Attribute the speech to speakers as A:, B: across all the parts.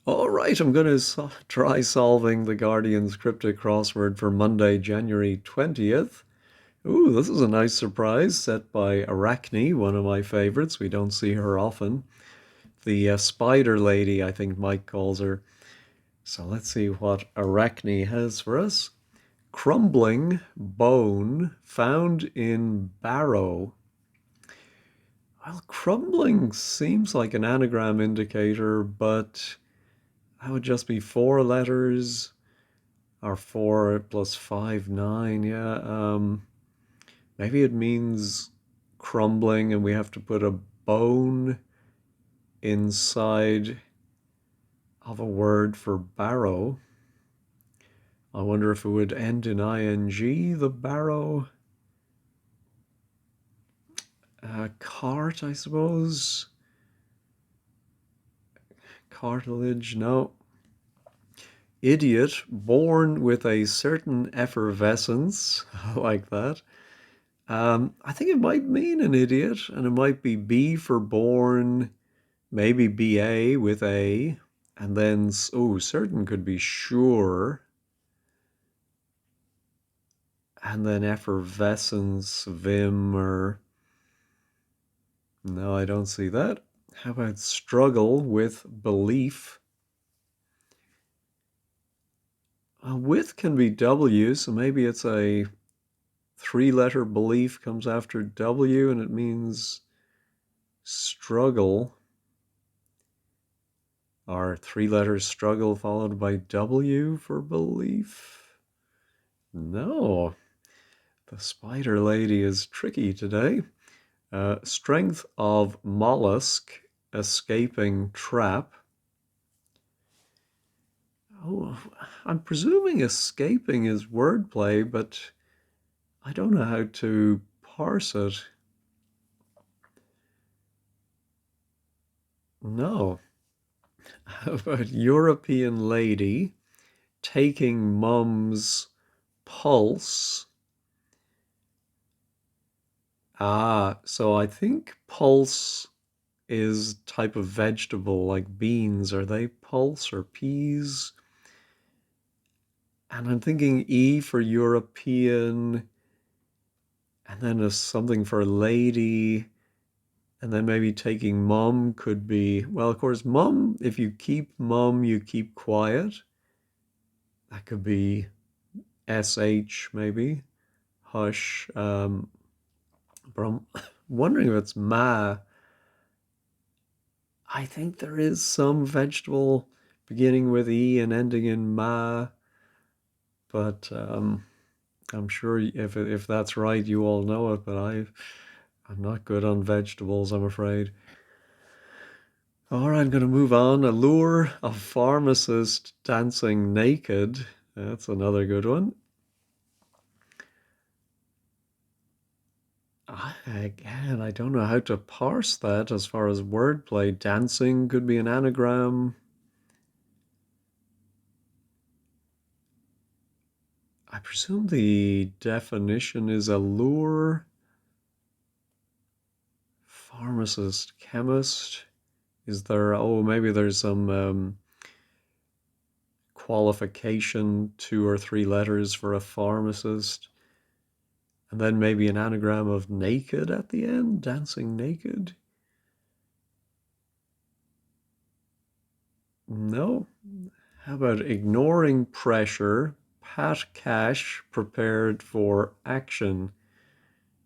A: All right, I'm going to try solving the Guardian's Cryptic Crossword for Monday, January 20th. Ooh, this is a nice surprise set by Arachne, one of my favorites. We don't see her often. The spider lady, I think Mike calls her. So let's see what Arachne has for us. Crumbling bone found in barrow. Well, crumbling seems like an anagram indicator, but that would just be four letters. Or 4 plus 5, 9. Yeah. Maybe it means crumbling and we have to put a bone inside of a word for barrow. I wonder if it would end in ing, the barrow. Cart, I suppose. Cartilage, no. Idiot, born with a certain effervescence. I like that. I think it might mean an idiot, and it might be B for born, maybe BA with A, and then, oh, certain could be sure, and then effervescence, vim, or no, I don't see that. How about struggle with belief? With can be W, so maybe it's a three-letter belief comes after W, and it means struggle. Are three letters struggle followed by W for belief? No. The spider lady is tricky today. Strength of mollusk escaping trap. Oh, I'm presuming escaping is wordplay, but I don't know how to parse it. No. How about European lady taking mum's pulse? So I think pulse is type of vegetable like beans. Are they pulse or peas? And I'm thinking E for European, and then a something for lady, and then maybe taking mum could be, well, of course, mum, if you keep mum, you keep quiet. That could be SH maybe, hush. But I'm wondering if it's ma. I think there is some vegetable beginning with E and ending in ma, but I'm sure if that's right, you all know it. But I'm not good on vegetables, I'm afraid. All right, I'm going to move on. Allure of pharmacist dancing naked. That's another good one. Again, I don't know how to parse that as far as wordplay. Dancing could be an anagram. I presume the definition is allure. Pharmacist, chemist. Is there, oh, maybe there's some qualification, two or three letters for a pharmacist. And then maybe an anagram of naked at the end, dancing naked. No. How about ignoring pressure? Pat Cash prepared for action.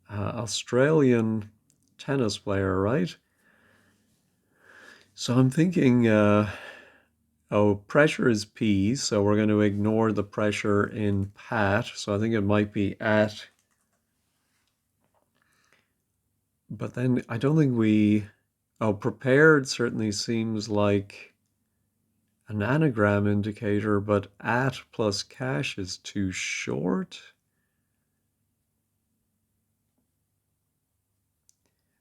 A: Australian tennis player, right? So I'm thinking, oh, pressure is P, so we're going to ignore the pressure in Pat. So I think it might be at. But then I don't think oh, prepared certainly seems like an anagram indicator, but at plus cash is too short.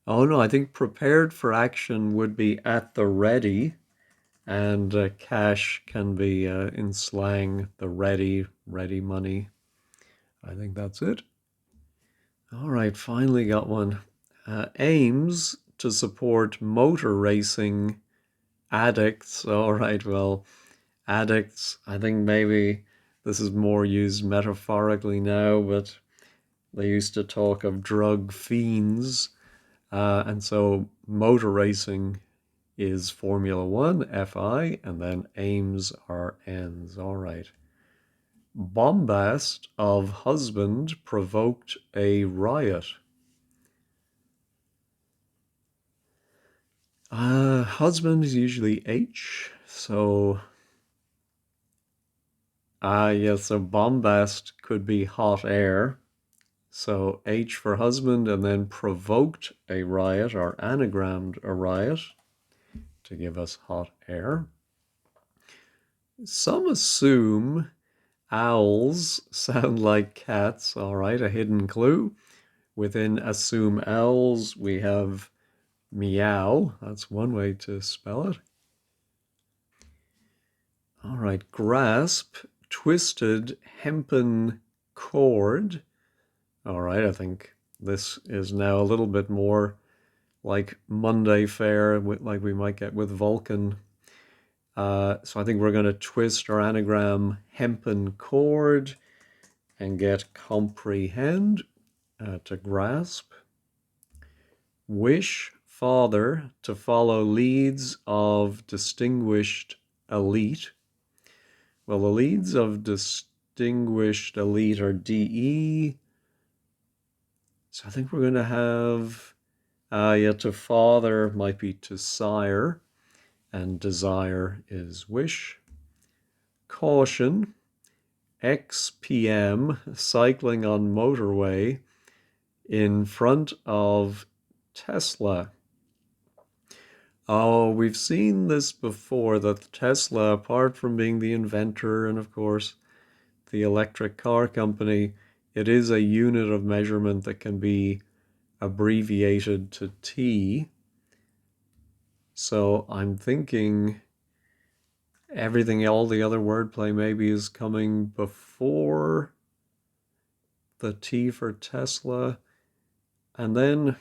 A: Oh no, I think prepared for action would be at the ready, and cash can be in slang the ready money. I think that's it. All right, finally got one. Aims to support motor racing Addicts. All right, well, addicts, I think maybe this is more used metaphorically now, but they used to talk of drug fiends. And so motor racing is Formula One, FI, and then aims are ends. All right. Bombast of husband provoked a riot. Husband is usually H, so yes, so bombast could be hot air. So H for husband, and then provoked a riot or anagrammed a riot to give us hot air. Some assume owls sound like cats. All right, a hidden clue. Within assume owls, we have meow. That's one way to spell it. All right, grasp, twisted hempen cord. All right, I think this is now a little bit more like Monday fare, like we might get with Vulcan. So I think we're going to twist our anagram hempen cord and get comprehend to grasp. Wish father to follow leads of distinguished elite. Well, the leads of distinguished elite are DE. So I think we're going to have, yeah, to father might be to sire, and desire is wish. Caution, XPM, cycling on motorway in front of Tesla. Oh, we've seen this before, that Tesla, apart from being the inventor and, of course, the electric car company, it is a unit of measurement that can be abbreviated to T. So I'm thinking everything, all the other wordplay maybe is coming before the T for Tesla. And then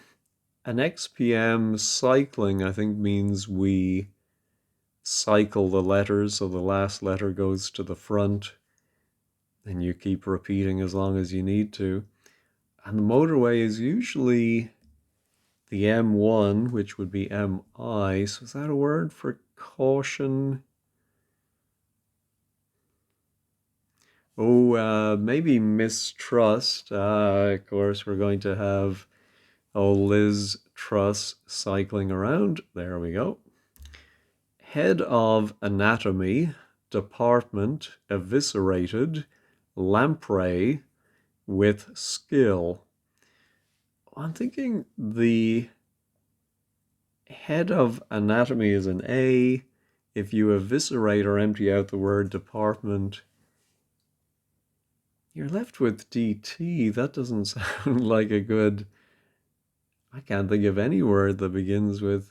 A: an XPM cycling, I think, means we cycle the letters, so the last letter goes to the front and you keep repeating as long as you need to. And the motorway is usually the M1, which would be MI. So is that a word for caution? Oh, maybe mistrust. Of course, we're going to have, Liz Truss cycling around. There we go. Head of anatomy, department, eviscerated, lamprey with skill. I'm thinking the head of anatomy is an A. If you eviscerate or empty out the word department, you're left with DT. That doesn't sound like a good... I can't think of any word that begins with...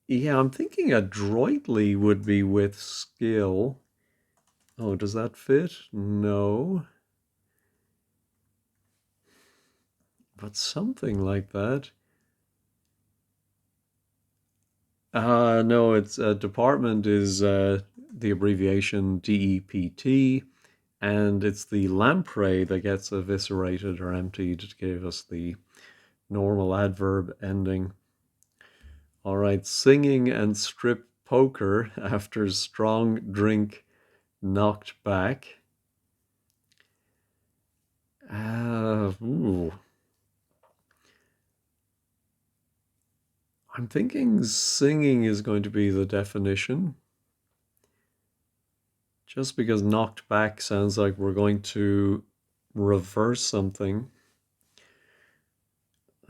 A: Yeah, I'm thinking adroitly would be with skill. Oh, does that fit? No. But something like that. No, it's department is the abbreviation DEPT, and it's the lamprey that gets eviscerated or emptied to give us the normal adverb ending. All right, singing and strip poker after strong drink knocked back. Ooh. I'm thinking singing is going to be the definition. Just because knocked back sounds like we're going to reverse something.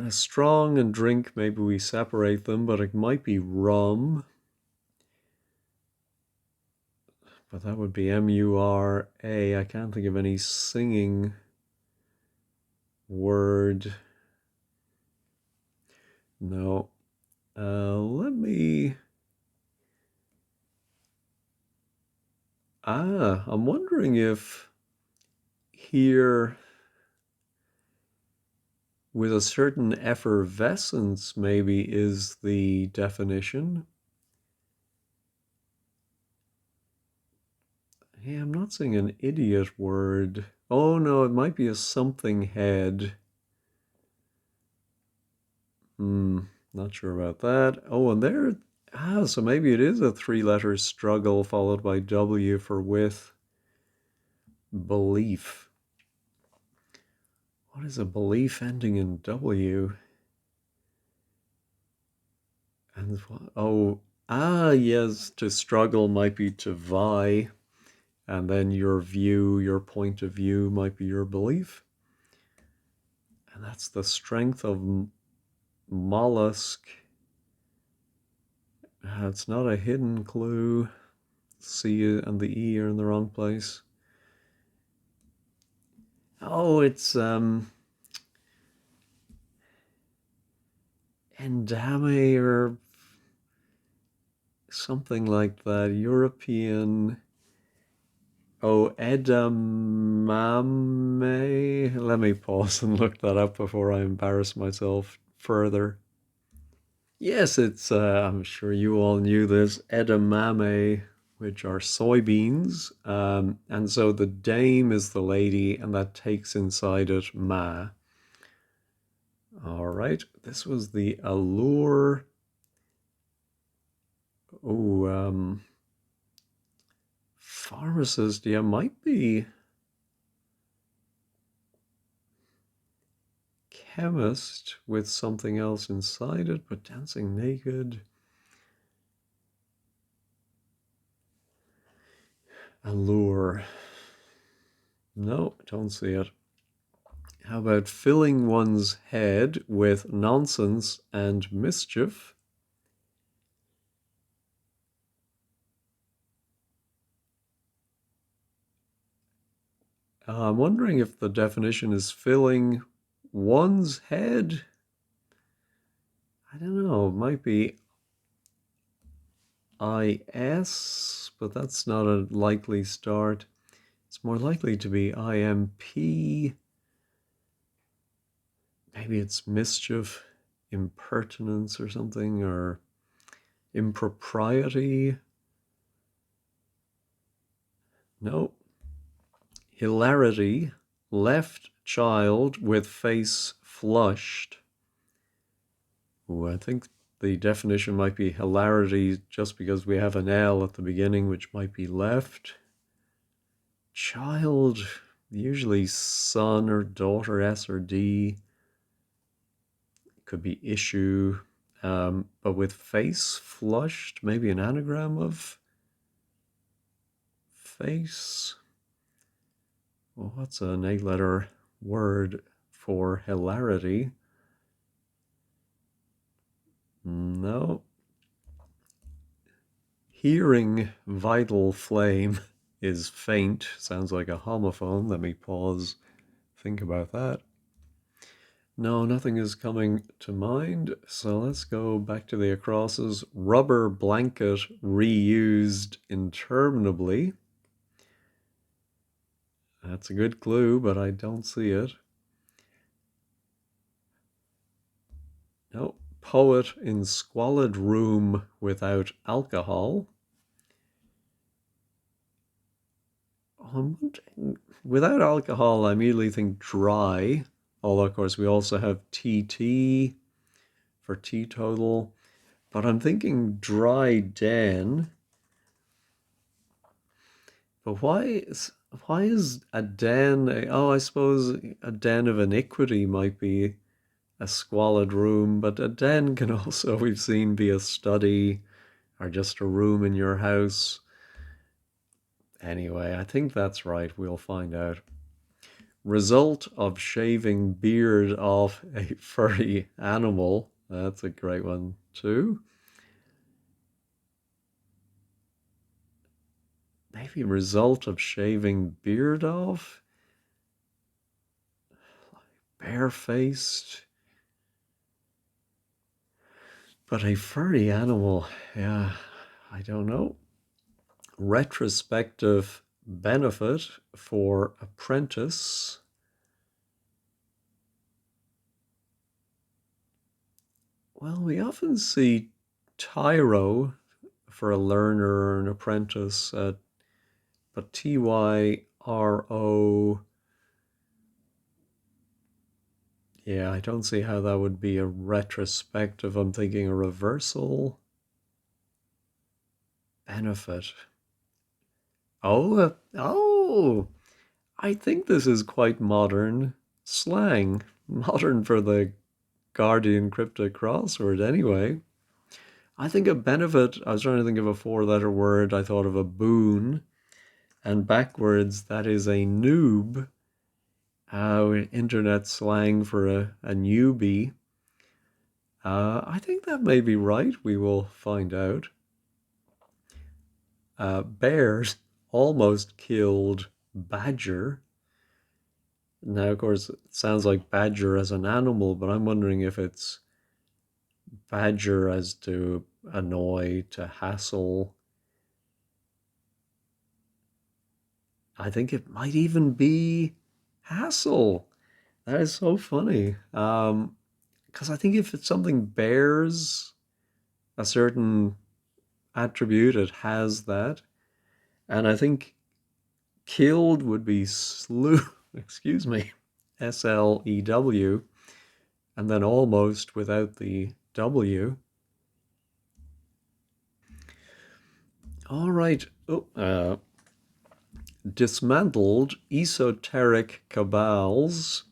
A: Strong and drink, maybe we separate them, but it might be rum. But that would be M-U-R-A. I can't think of any singing word. No. Let me... I'm wondering if here... with a certain effervescence, maybe, is the definition. Hey, I'm not seeing an idiot word. Oh no, it might be a something head. Not sure about that. Oh, and there, so maybe it is a three-letter struggle followed by W for with. Belief. What is a belief ending in W? And oh, yes, to struggle might be to vie, and then your view, your point of view might be your belief. And that's the strength of mollusk. It's not a hidden clue. C and the E are in the wrong place. Oh, it's endame or something like that. European. Oh, edamame. Let me pause and look that up before I embarrass myself further. Yes, it's, I'm sure you all knew this, edamame, which are soybeans. And so the dame is the lady, and that takes inside it ma. All right, this was the allure. Oh, pharmacist, yeah, might be chemist with something else inside it, but dancing naked. Allure. No, don't see it. How about filling one's head with nonsense and mischief? I'm wondering if the definition is filling one's head. I don't know, it might be IS, but that's not a likely start. It's more likely to be IMP. Maybe it's mischief, impertinence or something, or impropriety. No. Hilarity, left child with face flushed. Ooh, I think the definition might be hilarity just because we have an L at the beginning, which might be left. Child, usually son or daughter, S or D. Could be issue, but with face flushed, maybe an anagram of face. Well, what's an 8-letter word for hilarity? No. Hearing vital flame is faint. Sounds like a homophone. Let me pause. Think about that. No, nothing is coming to mind. So let's go back to the acrosses. Rubber blanket reused interminably. That's a good clue, but I don't see it. No. Poet in squalid room without alcohol. Without alcohol, I immediately think dry. Although, of course, we also have TT for teetotal. But I'm thinking dry den. But why is a den? Oh, I suppose a den of iniquity might be a squalid room, but a den can also, we've seen, be a study or just a room in your house. Anyway, I think that's right. We'll find out. Result of shaving beard off a furry animal. That's a great one too. Maybe result of shaving beard off. Barefaced. But a furry animal, yeah, I don't know. Retrospective benefit for apprentice. Well, we often see tyro for a learner or an apprentice, but tyro, yeah, I don't see how that would be a retrospective. I'm thinking a reversal benefit. Oh, I think this is quite modern slang. Modern for the Guardian Cryptic Crossword, anyway. I think a benefit, I was trying to think of a four-letter word, I thought of a boon, and backwards, that is a noob, internet slang for a newbie. I think that may be right. We will find out. Bears almost killed badger. Now, of course, it sounds like badger as an animal, but I'm wondering if it's badger as to annoy, to hassle. I think it might even be hassle. That is so funny. Because I think if it's something bears a certain attribute, it has that. And I think killed would be slew, excuse me, SLEW, and then almost without the W. All right. Dismantled esoteric cabals.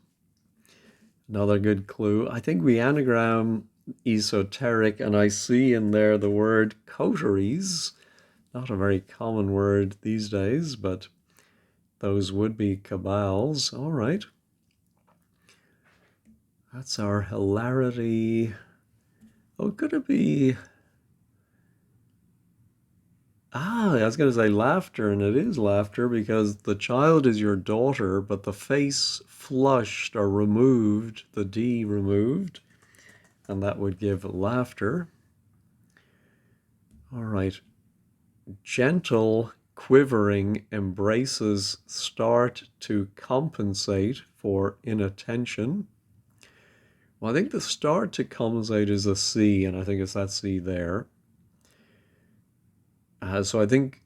A: Another good clue. I think we anagram esoteric, and I see in there the word coteries. Not a very common word these days, but those would be cabals. All right. That's our hilarity. Oh, could it be? I was going to say laughter, and it is laughter because the child is your daughter, but the face flushed or removed, the D removed, and that would give laughter. All right. Gentle, quivering embraces start to compensate for inattention. Well, I think the start to compensate is a C, and I think it's that C there. So I think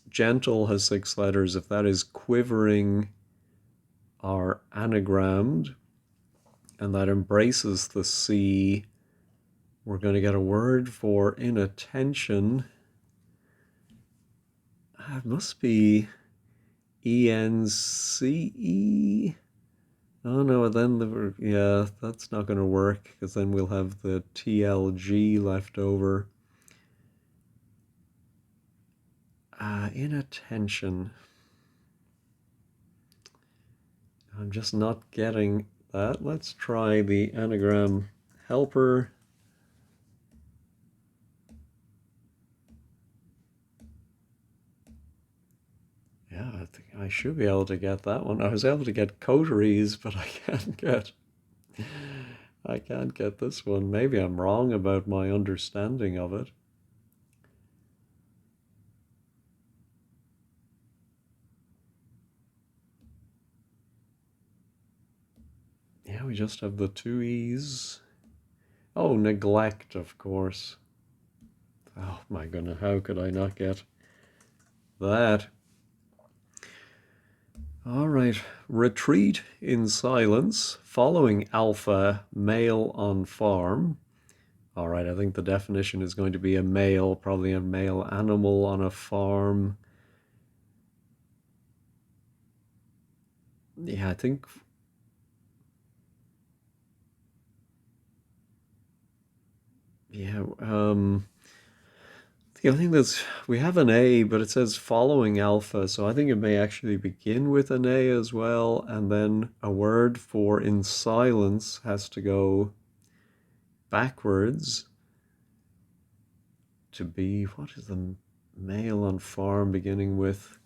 A: gentle has 6 letters. If that is quivering are anagrammed, and that embraces the C, we're going to get a word for inattention. It must be ENCE. Oh no, then yeah, that's not going to work because then we'll have the TLG left over. Inattention. I'm just not getting that. Let's try the anagram helper. Yeah, I think I should be able to get that one. I was able to get coteries, but I can't get this one. Maybe I'm wrong about my understanding of it. Yeah, we just have the two E's. Oh, neglect, of course. Oh my goodness, how could I not get that? All right, retreat in silence, following alpha, male on farm. All right, I think the definition is going to be a male, probably a male animal on a farm. Yeah, I think, yeah, the only thing that's, we have an A, but it says following alpha, so I think it may actually begin with an A as well, and then a word for in silence has to go backwards to be, what is the male on farm beginning with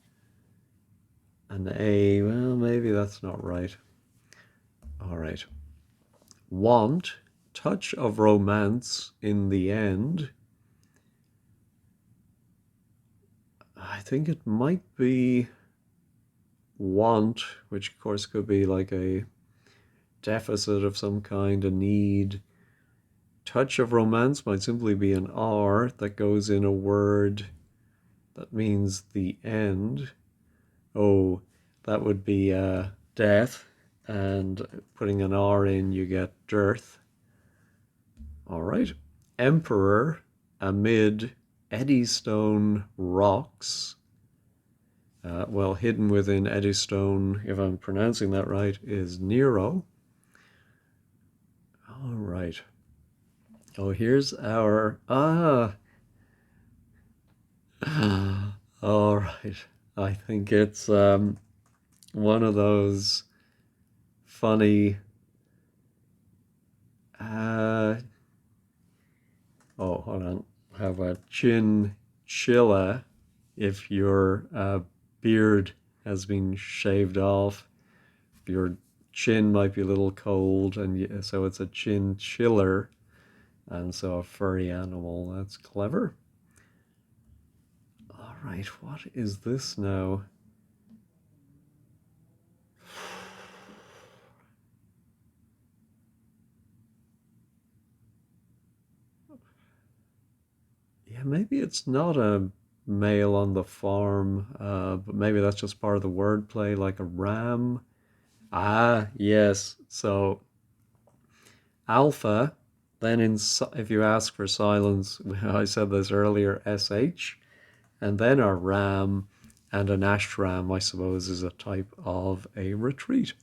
A: an A? Well, maybe that's not right. All right. Want, touch of romance in the end. I think it might be want, which of course could be like a deficit of some kind, a need touch of romance might simply be an R that goes in a word that means the end. Oh, that would be death. And putting an R in, you get dearth. All right. Emperor amid Eddystone rocks. Well, hidden within Eddystone, if I'm pronouncing that right, is Nero. All right. Oh, here's our... All right. I think it's one of those funny... oh, hold on. How about chinchilla if your beard has been shaved off? Your chin might be a little cold, and so it's a chinchiller, and so a furry animal. That's clever. All right, what is this now? Yeah, maybe it's not a male on the farm, but maybe that's just part of the wordplay, like a ram. Ah, yes. So alpha, then if you ask for silence, I said this earlier, sh, and then a ram, and an ashram, I suppose, is a type of a retreat.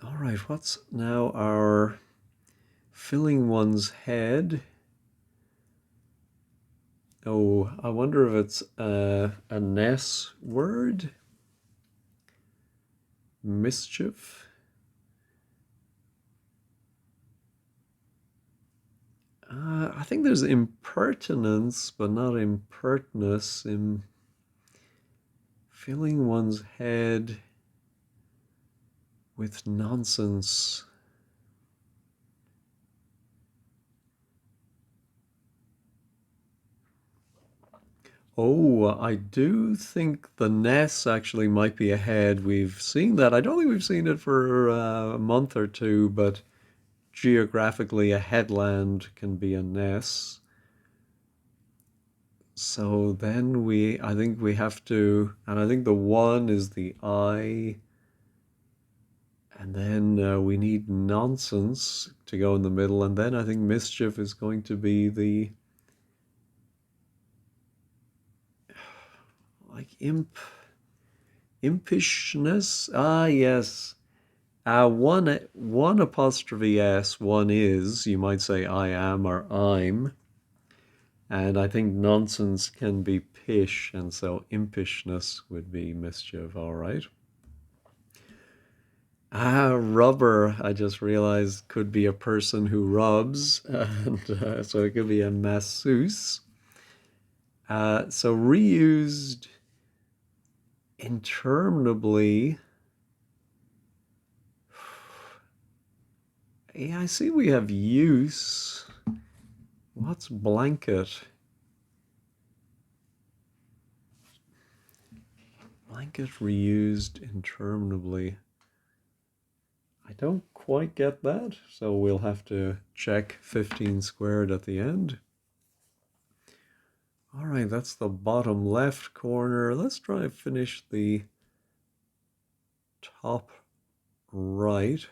A: All right, what's now our filling one's head? Oh, I wonder if it's a Ness word? Mischief? I think there's impertinence, but not impertness. In filling one's head with nonsense. Oh, I do think the Ness actually might be ahead. We've seen that. I don't think we've seen it for a month or two, but geographically, a headland can be a Ness. So then I think we have to, and I think the one is the I, and then we need nonsense to go in the middle, and then I think mischief is going to be the, like impishness. Ah, yes. One apostrophe S, one is, you might say I am or I'm. And I think nonsense can be pish, and so impishness would be mischief, all right. Rubber, I just realized, could be a person who rubs, and so it could be a masseuse. So reused interminably. Yeah, I see we have use. What's blanket? Blanket reused interminably. I don't quite get that, so we'll have to check 15 squared at the end. All right, that's the bottom left corner. Let's try to finish the top right.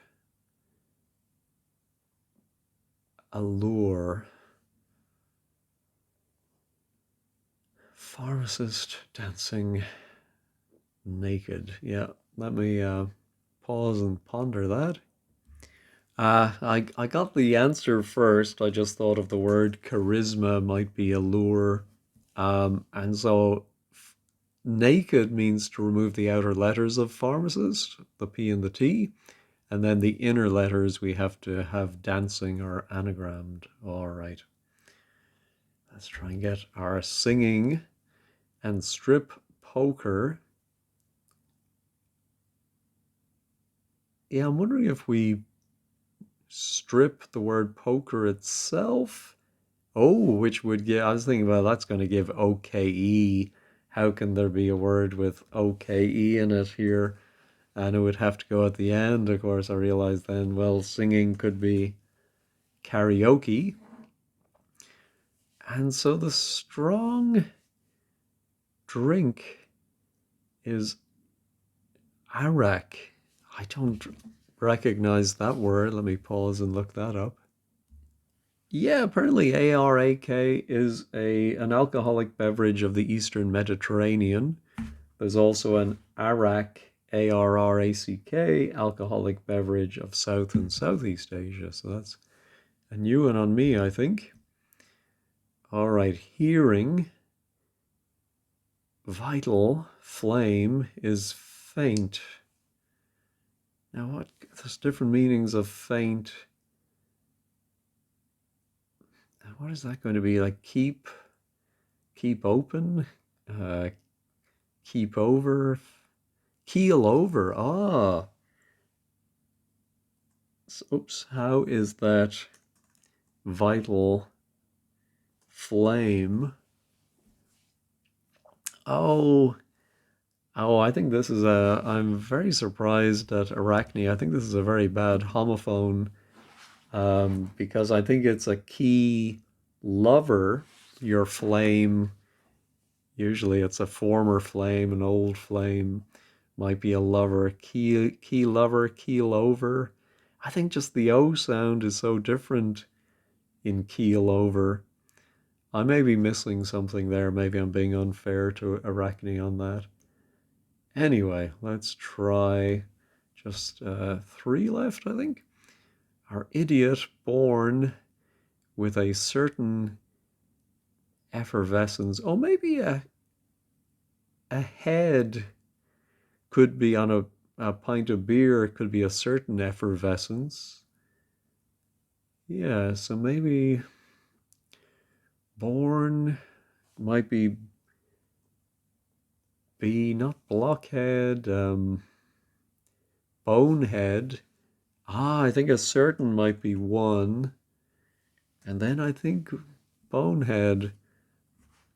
A: Allure. Pharmacist dancing naked. Yeah, let me pause and ponder that. I got the answer first. I just thought of the word charisma might be allure. And so naked means to remove the outer letters of pharmacist, the P and the T. And then the inner letters we have to have dancing or anagrammed. All right. Let's try and get our singing and strip poker. Yeah, I'm wondering if we strip the word poker itself. Oh, which would give, I was thinking, well, that's going to give OKE. How can there be a word with OKE in it here? And it would have to go at the end. Of course, I realized then, well, singing could be karaoke. And so the strong drink is arak. I don't recognize that word. Let me pause and look that up. Yeah, apparently ARAK is an alcoholic beverage of the Eastern Mediterranean. There's also an Arak, ARRACK, alcoholic beverage of South and Southeast Asia. So that's a new one on me, I think. All right, hearing, vital, flame is faint. Now, what? There's different meanings of faint. What is that going to be? Like keep open, uh, keep over, keel over. Ah, oops. How is that vital flame? Oh, I think this is I'm very surprised at Arachne. I think this is a very bad homophone, because I think it's a key lover, your flame. Usually it's a former flame, an old flame, might be a lover, key lover, keel over. I think just the O sound is so different in keel over. I may be missing something there. Maybe I'm being unfair to Arachne on that. Anyway, let's try just three left, I think. Our idiot born with a certain effervescence. Oh, maybe a head could be on a pint of beer. It could be a certain effervescence. Yeah, so maybe born might be B, not blockhead, bonehead. I think a certain might be one. And then I think Bonehead.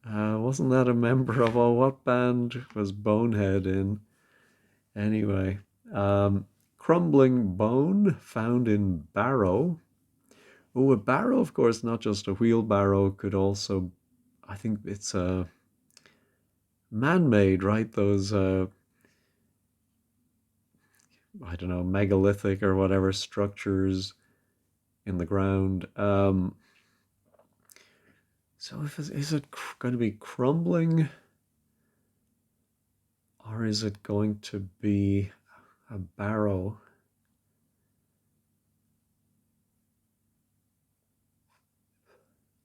A: Wasn't that a member of, what band was Bonehead in? Anyway, crumbling bone found in barrow. Oh, a barrow, of course, not just a wheelbarrow, could also, I think it's man-made, right? Those, I don't know, megalithic or whatever structures in the ground. So is it going to be crumbling? Or is it going to be a barrow?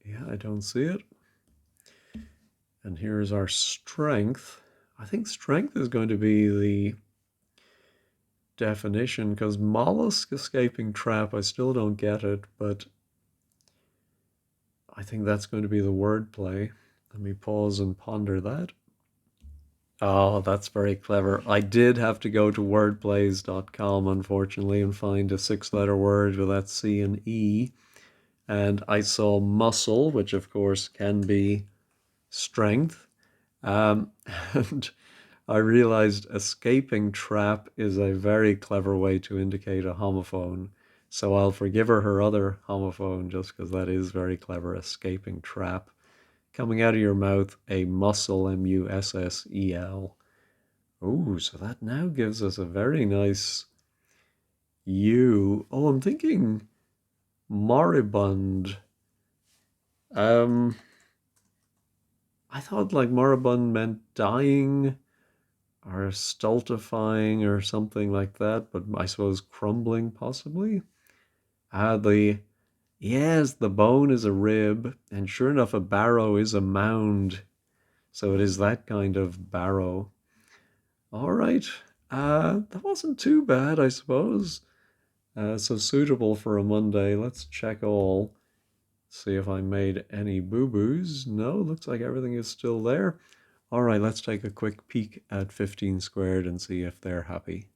A: Yeah, I don't see it. And here's our strength. I think strength is going to be the definition, because mollusk escaping trap, I still don't get it, but I think that's going to be the wordplay. Let me pause and ponder that. Oh, that's very clever. I did have to go to wordplays.com, unfortunately, and find a six-letter word with that C and E. And I saw muscle, which of course can be strength. Um, and I realized escaping trap is a very clever way to indicate a homophone. So I'll forgive her other homophone just because that is very clever. Escaping trap. Coming out of your mouth, a muscle, mussel. Oh, so that now gives us a very nice U. Oh, I'm thinking moribund. I thought like moribund meant dying or stultifying or something like that, but I suppose crumbling possibly. Yes, the bone is a rib, and sure enough, a barrow is a mound. So it is that kind of barrow. All right. That wasn't too bad, I suppose. So suitable for a Monday. Let's check all. See if I made any boo-boos. No, looks like everything is still there. All right, let's take a quick peek at 15 Squared and see if they're happy.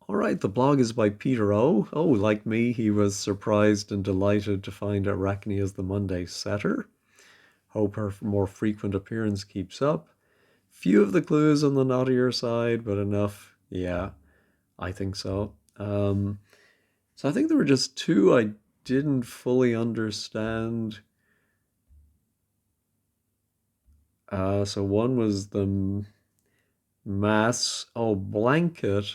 A: All right, the blog is by Peter O. Oh, like me, he was surprised and delighted to find Arachne as the Monday setter. Hope her more frequent appearance keeps up. Few of the clues on the naughtier side, but enough. Yeah, I think so. So I think there were just two I didn't fully understand. So one was the mass. Oh, blanket,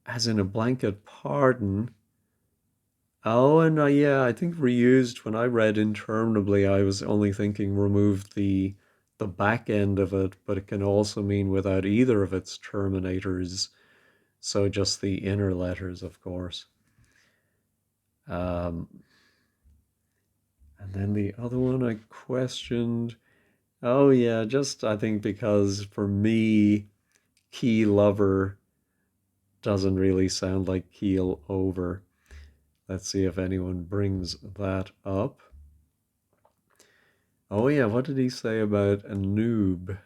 A: as in a blanket pardon. Oh, and yeah, I think reused. When I read interminably, I was only thinking remove the back end of it, but it can also mean without either of its terminators. So just the inner letters, of course. Um, and then the other one I questioned. Oh yeah, just I think because for me, key lover doesn't really sound like keel over. Let's see if anyone brings that up. Oh yeah, what did he say about a noob?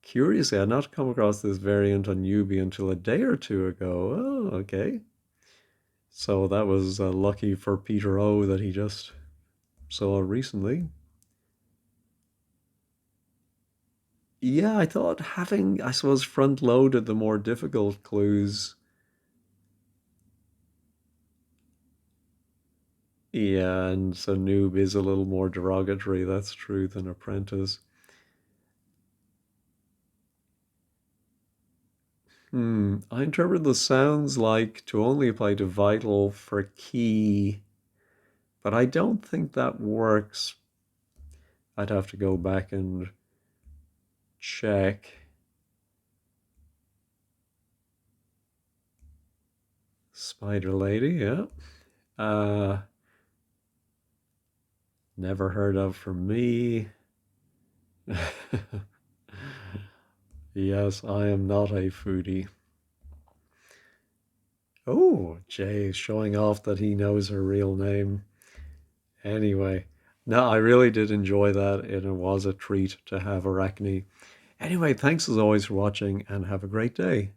A: Curiously, I had not come across this variant on Yubi until a day or two ago. Oh, okay. So that was lucky for Peter O that he just saw recently. Yeah, I thought having, I suppose, front loaded the more difficult clues. Yeah, and so noob is a little more derogatory, that's true, than apprentice. I interpret the sounds like to only apply to vital for key, but I don't think that works. I'd have to go back and check. Spider Lady, yeah. Uh, Never heard of for me. Yes, I am not a foodie. Oh, Jay is showing off that he knows her real name. Anyway, no, I really did enjoy that, and it was a treat to have Arachne. Anyway, thanks as always for watching, and have a great day.